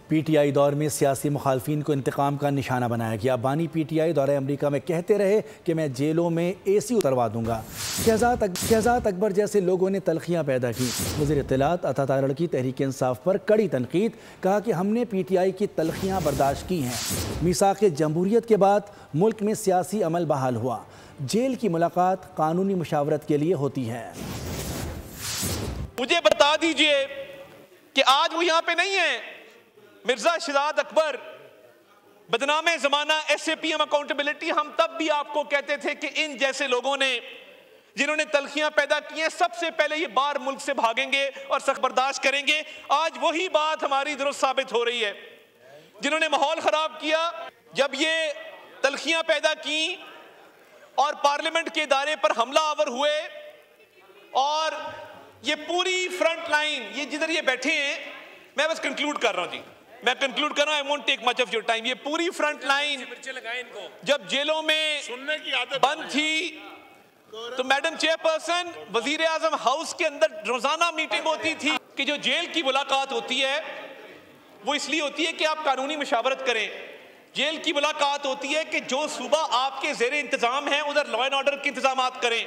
PTI दौर में सियासी मुखालफिन को इंतकाम का निशाना बनाया गया। बानी PTI दौरे अमरीका में कहते रहे कि मैं जेलों में AC उतरवा दूंगा। शहजाद अकबर जैसे लोगों ने तलखियाँ पैदा की। वज़ीर इत्तलात अता तारड़ की तहरीक इंसाफ पर कड़ी तनकीद, कहा कि हमने PTI की तलखियाँ बर्दाश्त की हैं। मीसाक़ जमहूरियत के बाद मुल्क में सियासी अमल बहाल हुआ। जेल की मुलाकात कानूनी मुशावरत के लिए होती है। मुझे बता दीजिए कि आज वो यहाँ पे नहीं है। मिर्जा शहजाद अकबर, बदनामे ज़माना, SAPM अकाउंटेबिलिटी, हम तब भी आपको कहते थे कि इन जैसे लोगों ने जिन्होंने तलखियां पैदा की हैं सबसे पहले ये बाहर मुल्क से भागेंगे और सख्त बर्दाश्त करेंगे। आज वही बात हमारी दुरुस्त साबित हो रही है। जिन्होंने माहौल खराब किया, जब ये तलखियां पैदा की और पार्लियामेंट के इदारे पर हमला आवर हुए और ये पूरी फ्रंट लाइन, ये जिधर ये बैठे हैं, मैं बस कंक्लूड कर रहा हूं जी, मैं कंक्लूड कर रहा हूं, I won't take much of your time. ये पूरी फ्रंट लाइन जब जेलों में बंद थी तो मैडम चेयरपर्सन, वजीर आजम हाउस के अंदर रोजाना मीटिंग होती थी कि जो जेल की मुलाकात होती है वो इसलिए होती है कि आप कानूनी मशावरत करें। जेल की मुलाकात होती है कि जो सूबा आपके ज़ेरे इंतजाम है उधर लॉ एंड ऑर्डर के इंतजाम करें।